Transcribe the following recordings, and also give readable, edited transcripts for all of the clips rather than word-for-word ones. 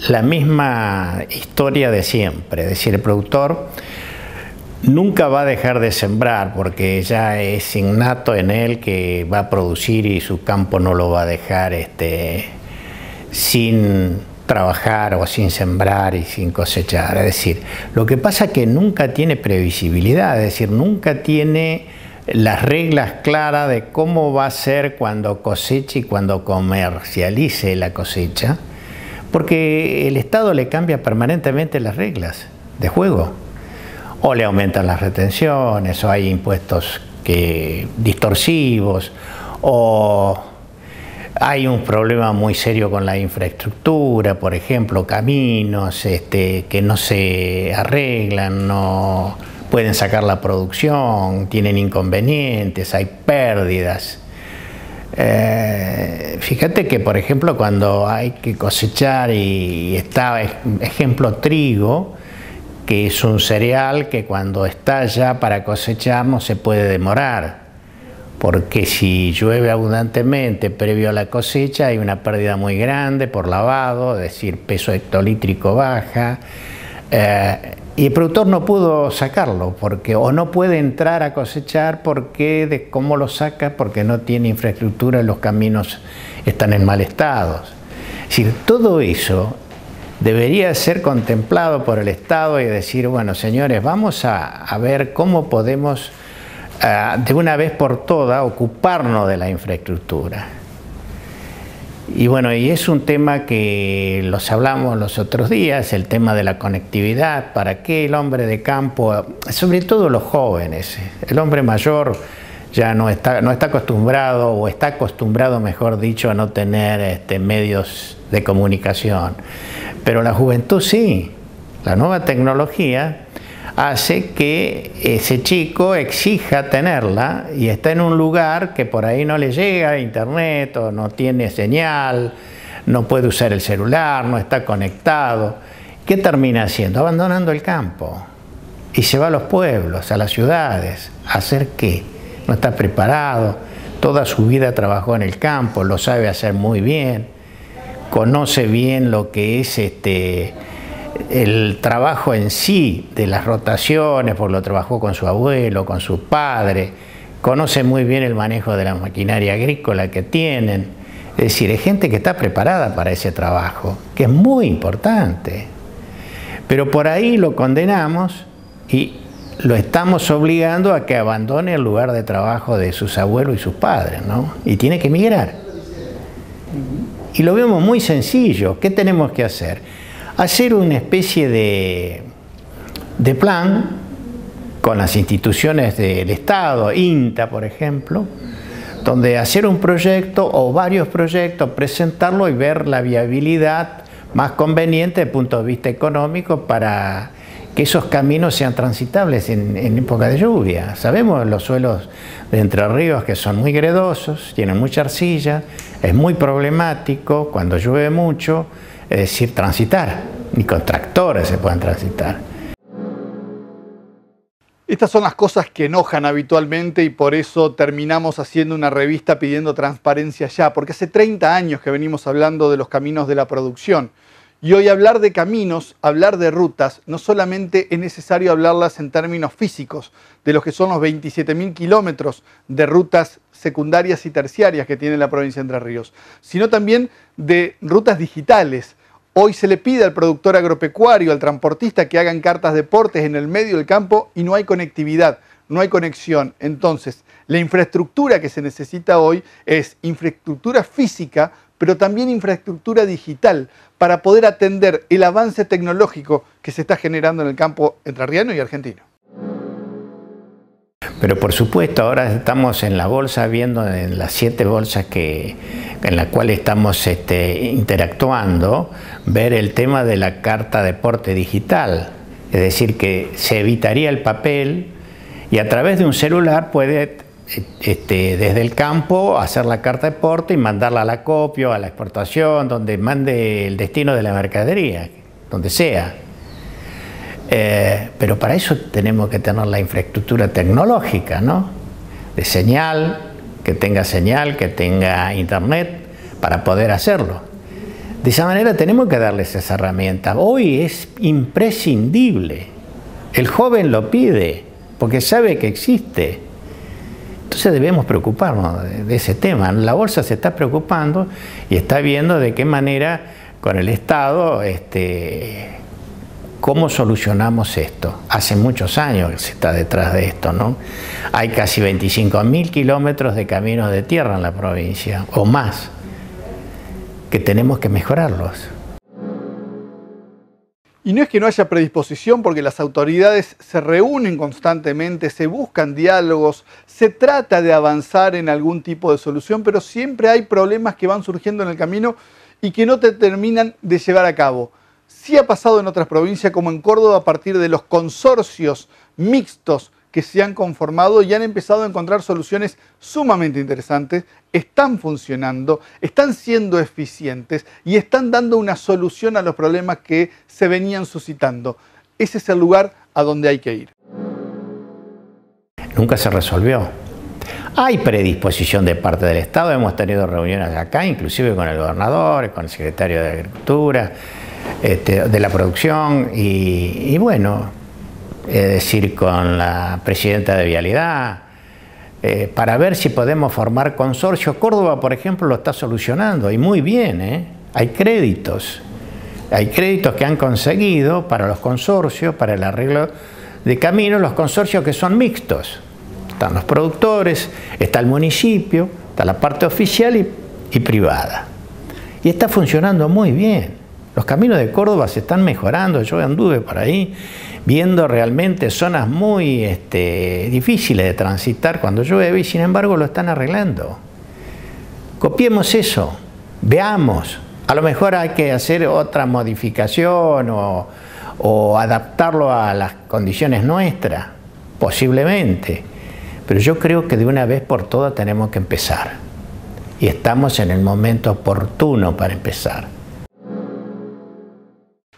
la misma historia de siempre, es decir, el productor nunca va a dejar de sembrar porque ya es innato en él que va a producir y su campo no lo va a dejar sin trabajar o sin sembrar y sin cosechar. Es decir, lo que pasa es que nunca tiene previsibilidad, es decir, nunca tiene las reglas claras de cómo va a ser cuando coseche y cuando comercialice la cosecha, porque el Estado le cambia permanentemente las reglas de juego. O le aumentan las retenciones, o hay impuestos distorsivos, o hay un problema muy serio con la infraestructura, por ejemplo, caminos que no se arreglan, no pueden sacar la producción, tienen inconvenientes, hay pérdidas. Fíjate que, por ejemplo, cuando hay que cosechar y está, ejemplo, trigo, que es un cereal que cuando está ya para cosechar no se puede demorar, porque si llueve abundantemente previo a la cosecha hay una pérdida muy grande por lavado, es decir, peso hectolítrico baja, y el productor no pudo sacarlo, o no puede entrar a cosechar porque cómo lo saca, porque no tiene infraestructura y los caminos están en mal estado. Es decir, todo eso debería ser contemplado por el Estado y decir, bueno, señores, vamos a ver cómo podemos de una vez por todas ocuparnos de la infraestructura. Y bueno, y es un tema que los hablamos los otros días, el tema de la conectividad, para que el hombre de campo, sobre todo los jóvenes, el hombre mayor ya no está acostumbrado, o está acostumbrado, mejor dicho, a no tener medios de comunicación. Pero la juventud sí. La nueva tecnología hace que ese chico exija tenerla y está en un lugar que por ahí no le llega internet o no tiene señal, no puede usar el celular, no está conectado. ¿Qué termina haciendo? Abandonando el campo y se va a los pueblos, a las ciudades. ¿A hacer qué? No está preparado, toda su vida trabajó en el campo, lo sabe hacer muy bien, conoce bien lo que es el trabajo en sí de las rotaciones, porque lo trabajó con su abuelo, con su padre, conoce muy bien el manejo de la maquinaria agrícola que tienen. Es decir, es gente que está preparada para ese trabajo, que es muy importante. Pero por ahí lo condenamos y lo estamos obligando a que abandone el lugar de trabajo de sus abuelos y sus padres, ¿no? Y tiene que emigrar. Y lo vemos muy sencillo. ¿Qué tenemos que hacer? Hacer una especie de plan con las instituciones del Estado, INTA, por ejemplo, donde hacer un proyecto o varios proyectos, presentarlo y ver la viabilidad más conveniente desde el punto de vista económico para que esos caminos sean transitables en época de lluvia. Sabemos los suelos de Entre Ríos que son muy gredosos, tienen mucha arcilla, es muy problemático cuando llueve mucho, es decir, transitar, ni con tractores se pueden transitar. Estas son las cosas que enojan habitualmente y por eso terminamos haciendo una revista pidiendo transparencia ya, porque hace 30 años que venimos hablando de los caminos de la producción. Y hoy hablar de caminos, hablar de rutas, no solamente es necesario hablarlas en términos físicos, de los que son los 27.000 kilómetros de rutas secundarias y terciarias que tiene la provincia de Entre Ríos, sino también de rutas digitales. Hoy se le pide al productor agropecuario, al transportista, que hagan cartas de portes en el medio del campo y no hay conectividad, no hay conexión. Entonces, la infraestructura que se necesita hoy es infraestructura física, pero también infraestructura digital, para poder atender el avance tecnológico que se está generando en el campo entrerriano y argentino. Pero por supuesto, ahora estamos en la bolsa viendo en las 7 bolsas en las cuales estamos interactuando, ver el tema de la carta de porte digital. Es decir, que se evitaría el papel y a través de un celular puede desde el campo hacer la carta de porte y mandarla al acopio, a la exportación, donde mande el destino de la mercadería, donde sea. Pero para eso tenemos que tener la infraestructura tecnológica, ¿no? De señal, que tenga internet para poder hacerlo. De esa manera tenemos que darles esa herramienta. Hoy es imprescindible. El joven lo pide porque sabe que existe. Entonces debemos preocuparnos de ese tema. La bolsa se está preocupando y está viendo de qué manera con el Estado, cómo solucionamos esto. Hace muchos años que se está detrás de esto, ¿no? Hay casi 25.000 kilómetros de caminos de tierra en la provincia, o más, que tenemos que mejorarlos. Y no es que no haya predisposición, porque las autoridades se reúnen constantemente, se buscan diálogos, se trata de avanzar en algún tipo de solución, pero siempre hay problemas que van surgiendo en el camino y que no te terminan de llevar a cabo. Sí ha pasado en otras provincias, como en Córdoba, a partir de los consorcios mixtos que se han conformado y han empezado a encontrar soluciones sumamente interesantes, están funcionando, están siendo eficientes y están dando una solución a los problemas que se venían suscitando. Ese es el lugar a donde hay que ir. Nunca se resolvió. Hay predisposición de parte del Estado, hemos tenido reuniones acá, inclusive con el gobernador, con el secretario de Agricultura, de la producción y bueno, es decir, con la presidenta de Vialidad, para ver si podemos formar consorcios. Córdoba, por ejemplo, lo está solucionando y muy bien, Hay créditos que han conseguido para los consorcios, para el arreglo de caminos, los consorcios que son mixtos. Están los productores, está el municipio, está la parte oficial y privada. Y está funcionando muy bien. Los caminos de Córdoba se están mejorando. Yo anduve por ahí viendo realmente zonas muy difíciles de transitar cuando llueve y sin embargo lo están arreglando. Copiemos eso, veamos. A lo mejor hay que hacer otra modificación o adaptarlo a las condiciones nuestras, posiblemente. Pero yo creo que de una vez por todas tenemos que empezar. Y estamos en el momento oportuno para empezar.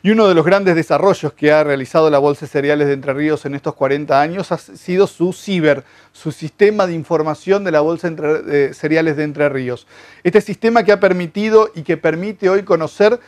Y uno de los grandes desarrollos que ha realizado la Bolsa de Cereales de Entre Ríos en estos 40 años ha sido su sistema de información de la Bolsa de Cereales de Entre Ríos. Este sistema que ha permitido y que permite hoy conocer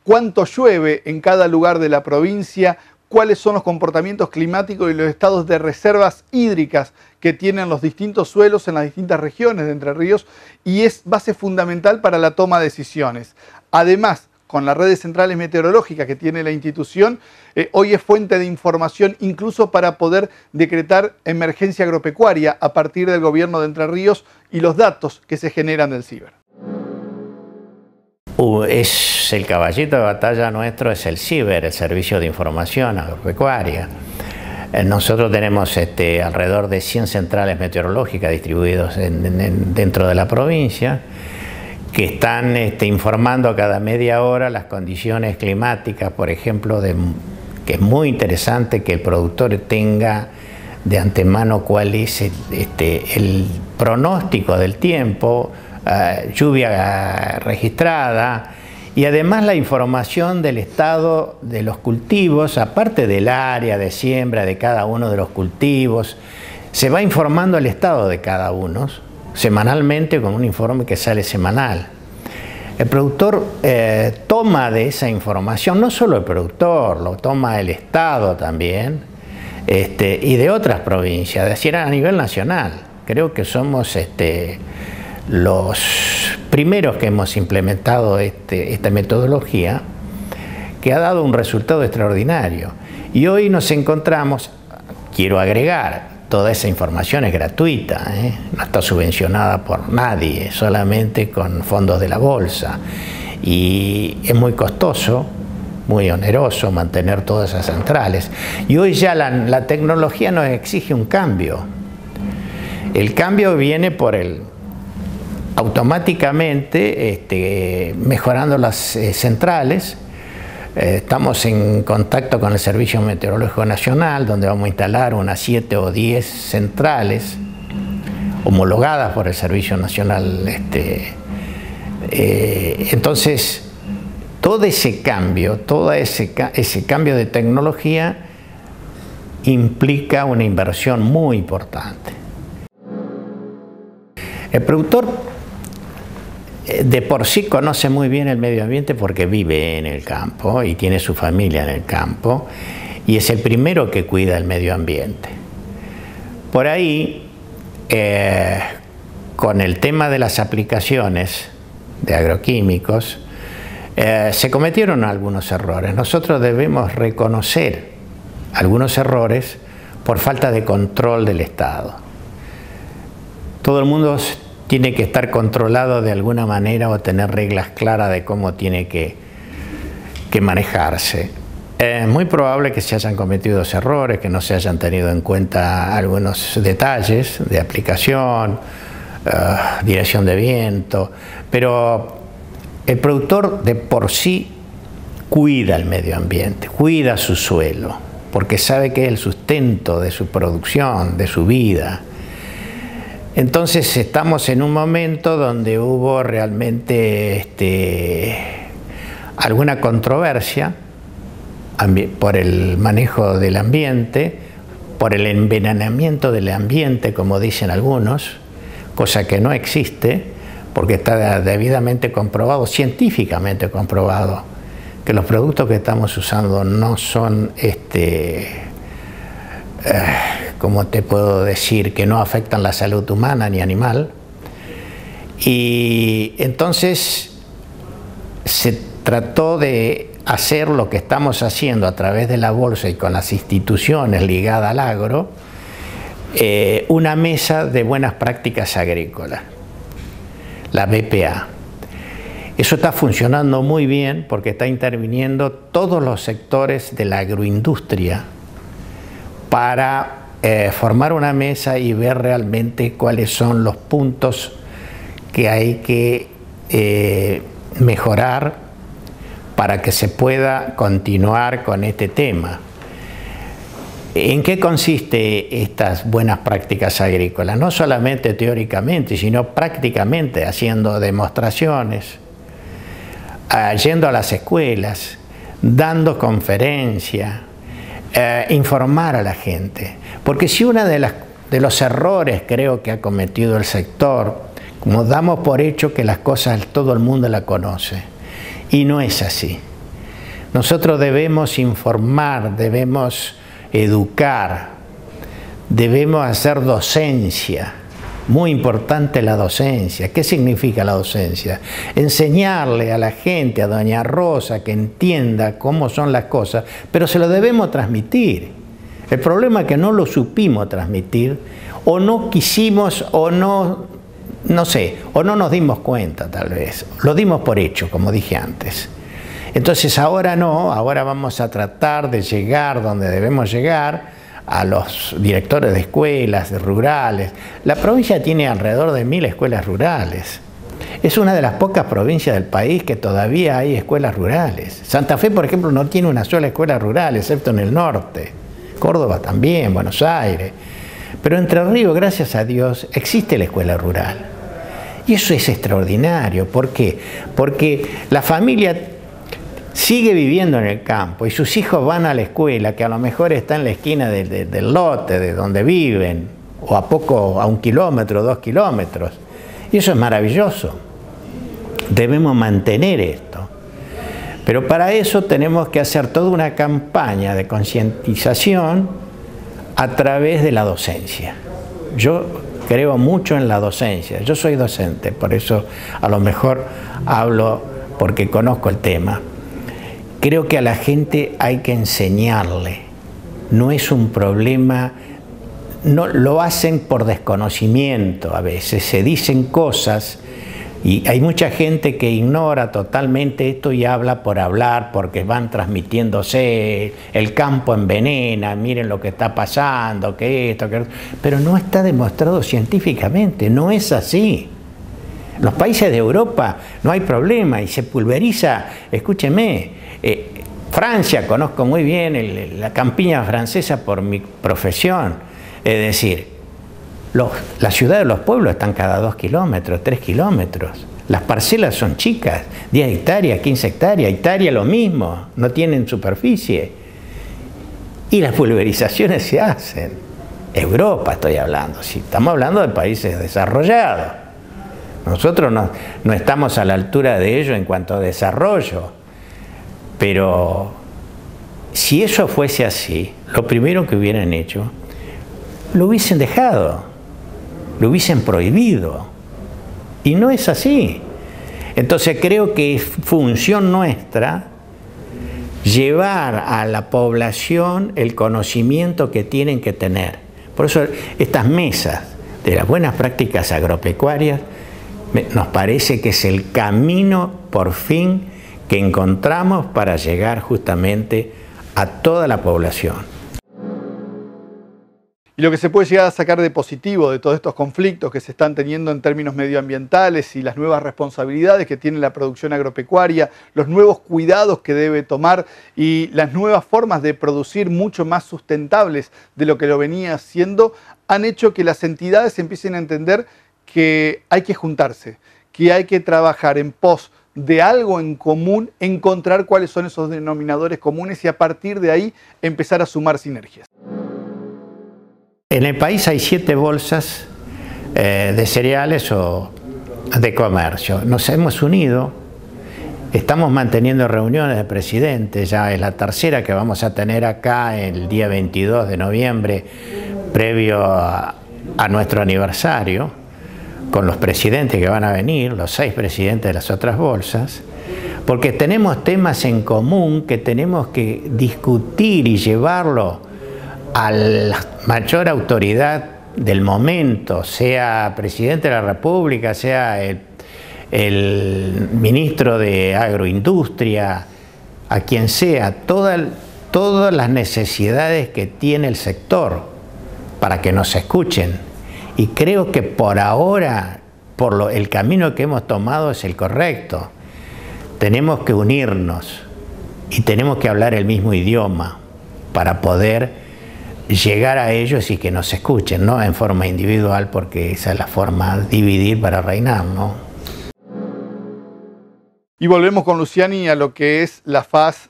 cuánto llueve en cada lugar de la provincia, cuáles son los comportamientos climáticos y los estados de reservas hídricas que tienen los distintos suelos en las distintas regiones de Entre Ríos y es base fundamental para la toma de decisiones. Además, con las redes centrales meteorológicas que tiene la institución, hoy es fuente de información incluso para poder decretar emergencia agropecuaria a partir del gobierno de Entre Ríos y los datos que se generan del ciber. Es el caballito de batalla nuestro, es el ciber, el Servicio de Información Agropecuaria. Nosotros tenemos alrededor de 100 centrales meteorológicas distribuidas dentro de la provincia, que están informando cada media hora las condiciones climáticas, por ejemplo, que es muy interesante que el productor tenga de antemano cuál es el pronóstico del tiempo, lluvia registrada y además la información del estado de los cultivos, aparte del área de siembra de cada uno de los cultivos, se va informando el estado de cada uno semanalmente con un informe que sale semanal. El productor toma de esa información, no solo el productor, lo toma el Estado también, y de otras provincias, es decir, a nivel nacional. Creo que somos los primeros que hemos implementado esta metodología que ha dado un resultado extraordinario. Y hoy nos encontramos, quiero agregar, toda esa información es gratuita, no está subvencionada por nadie, solamente con fondos de la bolsa. Y es muy costoso, muy oneroso mantener todas esas centrales. Y hoy ya la tecnología nos exige un cambio. El cambio viene por automáticamente mejorando las centrales. Estamos en contacto con el Servicio Meteorológico Nacional, donde vamos a instalar unas 7 o 10 centrales homologadas por el Servicio Nacional. Entonces, todo ese cambio, ese cambio de tecnología implica una inversión muy importante. El productor de por sí conoce muy bien el medio ambiente porque vive en el campo y tiene su familia en el campo y es el primero que cuida el medio ambiente. Por ahí, con el tema de las aplicaciones de agroquímicos, se cometieron algunos errores. Nosotros debemos reconocer algunos errores por falta de control del Estado. Todo el mundo tiene que estar controlado de alguna manera o tener reglas claras de cómo tiene que manejarse. Es muy probable que se hayan cometido errores, que no se hayan tenido en cuenta algunos detalles de aplicación, dirección de viento, pero el productor de por sí cuida el medio ambiente, cuida su suelo, porque sabe que es el sustento de su producción, de su vida. Entonces estamos en un momento donde hubo realmente alguna controversia por el manejo del ambiente, por el envenenamiento del ambiente, como dicen algunos, cosa que no existe, porque está debidamente comprobado, científicamente comprobado, que los productos que estamos usando no son, ¿cómo te puedo decir?, que no afectan la salud humana ni animal. Y entonces se trató de hacer lo que estamos haciendo a través de la bolsa y con las instituciones ligadas al agro, una mesa de buenas prácticas agrícolas, la BPA. Eso está funcionando muy bien porque está interviniendo todos los sectores de la agroindustria para formar una mesa y ver realmente cuáles son los puntos que hay que mejorar para que se pueda continuar con este tema. ¿En qué consiste estas buenas prácticas agrícolas? No solamente teóricamente, sino prácticamente, haciendo demostraciones, yendo a las escuelas, dando conferencias, informar a la gente. Porque si uno de los errores creo que ha cometido el sector, como damos por hecho que las cosas todo el mundo las conoce, y no es así. Nosotros debemos informar, debemos educar, debemos hacer docencia. Muy importante la docencia. ¿Qué significa la docencia? Enseñarle a la gente, a doña Rosa, que entienda cómo son las cosas, pero se lo debemos transmitir. El problema es que no lo supimos transmitir, o no quisimos, o no sé, o no nos dimos cuenta tal vez. Lo dimos por hecho, como dije antes. Entonces ahora no, ahora vamos a tratar de llegar donde debemos llegar, a los directores de escuelas rurales. La provincia tiene alrededor de 1000 escuelas rurales. Es una de las pocas provincias del país que todavía hay escuelas rurales. Santa Fe, por ejemplo, no tiene una sola escuela rural, excepto en el norte. Córdoba también, Buenos Aires. Pero Entre Ríos, gracias a Dios, existe la escuela rural. Y eso es extraordinario. ¿Por qué? Porque la familia sigue viviendo en el campo y sus hijos van a la escuela, que a lo mejor está en la esquina del lote, de donde viven, o a 1 kilómetro, 2 kilómetros. Y eso es maravilloso. Debemos mantener esto. Pero para eso tenemos que hacer toda una campaña de concientización a través de la docencia. Yo creo mucho en la docencia. Yo soy docente, por eso a lo mejor hablo porque conozco el tema. Creo que a la gente hay que enseñarle. No es un problema, no lo hacen por desconocimiento a veces, se dicen cosas y hay mucha gente que ignora totalmente esto y habla por hablar, porque van transmitiéndose, el campo envenena, miren lo que está pasando, que esto, que... pero no está demostrado científicamente, no es así. Los países de Europa no hay problema y se pulveriza, escúcheme, Francia, conozco muy bien la campiña francesa por mi profesión, es decir, las ciudades, los pueblos están cada 2 kilómetros, 3 kilómetros, las parcelas son chicas, 10 hectáreas, 15 hectáreas, Italia lo mismo, no tienen superficie y las pulverizaciones se hacen. Europa estoy hablando, si estamos hablando de países desarrollados. Nosotros no estamos a la altura de ellos en cuanto a desarrollo, pero si eso fuese así, lo primero que hubieran hecho, lo hubiesen dejado, lo hubiesen prohibido, y no es así. Entonces creo que es función nuestra llevar a la población el conocimiento que tienen que tener. Por eso estas mesas de las buenas prácticas agropecuarias nos parece que es el camino por fin que encontramos para llegar justamente a toda la población. Y lo que se puede llegar a sacar de positivo de todos estos conflictos que se están teniendo en términos medioambientales y las nuevas responsabilidades que tiene la producción agropecuaria, los nuevos cuidados que debe tomar y las nuevas formas de producir mucho más sustentables de lo que lo venía haciendo, han hecho que las entidades empiecen a entender que hay que juntarse, que hay que trabajar en pos de algo en común, encontrar cuáles son esos denominadores comunes y a partir de ahí empezar a sumar sinergias. En el país hay 7 bolsas de cereales o de comercio. Nos hemos unido, estamos manteniendo reuniones de presidentes, ya es la tercera que vamos a tener acá el día 22 de noviembre, previo a nuestro aniversario, con los presidentes que van a venir, los 6 presidentes de las otras bolsas, porque tenemos temas en común que tenemos que discutir y llevarlo a la mayor autoridad del momento, sea presidente de la República, sea el ministro de Agroindustria, a quien sea, todas las necesidades que tiene el sector para que nos escuchen. Y creo que por ahora, el camino que hemos tomado es el correcto. Tenemos que unirnos y tenemos que hablar el mismo idioma para poder llegar a ellos y que nos escuchen, no en forma individual, porque esa es la forma de dividir para reinar, ¿no? Y volvemos con Luciani a lo que es la faz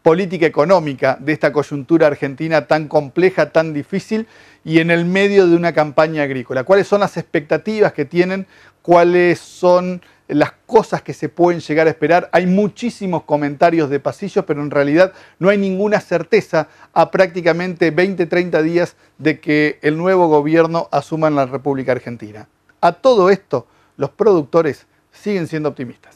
política económica de esta coyuntura argentina tan compleja, tan difícil y en el medio de una campaña agrícola. ¿Cuáles son las expectativas que tienen? ¿Cuáles son las cosas que se pueden llegar a esperar? Hay muchísimos comentarios de pasillo, pero en realidad no hay ninguna certeza a prácticamente 20, 30 días de que el nuevo gobierno asuma en la República Argentina. A todo esto, los productores siguen siendo optimistas.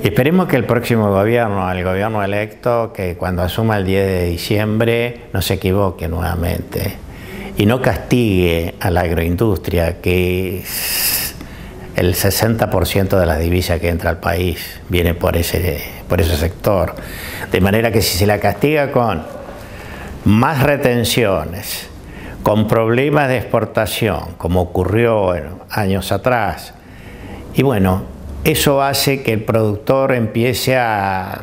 Esperemos que el próximo gobierno, el gobierno electo, que cuando asuma el 10 de diciembre no se equivoque nuevamente y no castigue a la agroindustria, que es el 60% de la divisa que entra al país viene por ese sector. De manera que si se la castiga con más retenciones, con problemas de exportación, como ocurrió años atrás, y bueno, eso hace que el productor empiece a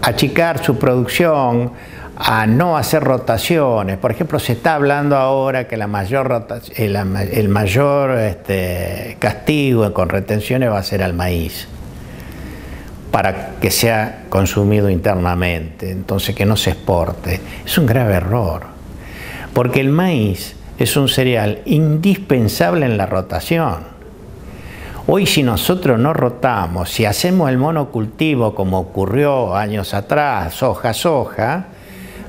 achicar su producción, a no hacer rotaciones. Por ejemplo, se está hablando ahora que el mayor castigo con retenciones va a ser al maíz, para que sea consumido internamente, entonces que no se exporte. Es un grave error, porque el maíz es un cereal indispensable en la rotación. Hoy si nosotros no rotamos, si hacemos el monocultivo como ocurrió años atrás, soja,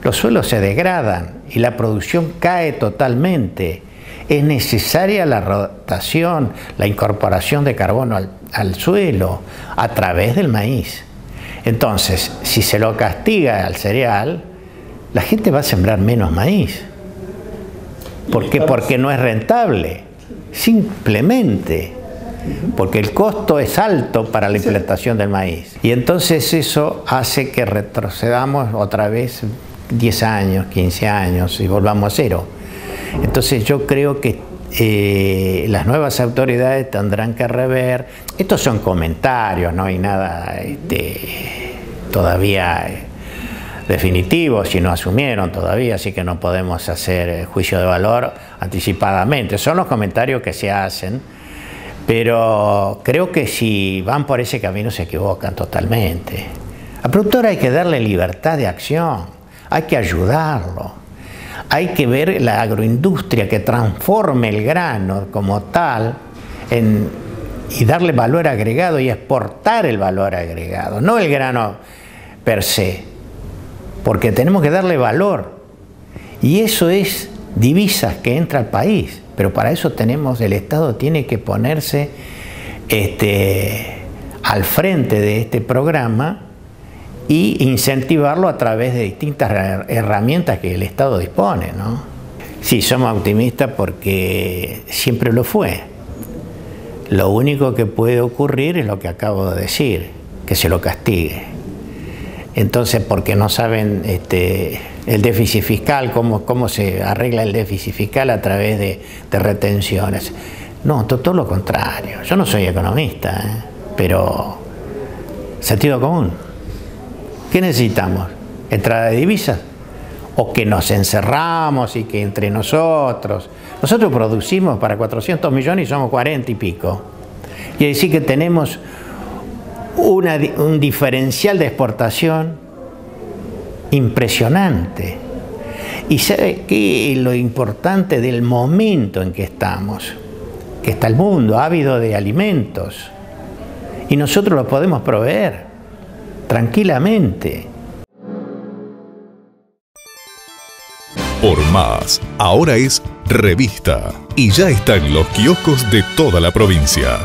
los suelos se degradan y la producción cae totalmente. Es necesaria la rotación, la incorporación de carbono al suelo a través del maíz. Entonces, si se lo castiga al cereal, la gente va a sembrar menos maíz. ¿Por qué? Porque no es rentable, simplemente. Porque el costo es alto para la implantación del maíz. Y entonces eso hace que retrocedamos otra vez 10 años, 15 años y volvamos a cero. Entonces yo creo que las nuevas autoridades tendrán que rever. Estos son comentarios, no hay nada todavía definitivo, si no asumieron todavía, así que no podemos hacer juicio de valor anticipadamente. Son los comentarios que se hacen. Pero creo que si van por ese camino se equivocan totalmente. Al productor hay que darle libertad de acción, hay que ayudarlo. Hay que ver la agroindustria que transforme el grano como tal y darle valor agregado y exportar el valor agregado, no el grano per se, porque tenemos que darle valor. Y eso es divisas que entra al país, pero para eso el Estado tiene que ponerse al frente de este programa y incentivarlo a través de distintas herramientas que el Estado dispone, ¿no? Sí, somos optimistas porque siempre lo fue. Lo único que puede ocurrir es lo que acabo de decir, que se lo castigue. Entonces, porque no saben el déficit fiscal, cómo se arregla el déficit fiscal a través de retenciones. No, todo lo contrario. Yo no soy economista, pero sentido común. ¿Qué necesitamos? ¿Entrada de divisas? ¿O que nos encerramos y que entre nosotros? Nosotros producimos para 400 millones y somos 40 y pico. Y decir que tenemos un diferencial de exportación impresionante. Y sabe qué es lo importante del momento en que estamos, que está el mundo ávido de alimentos y nosotros lo podemos proveer tranquilamente. Por Más, ahora es revista y ya está en los kioscos de toda la provincia.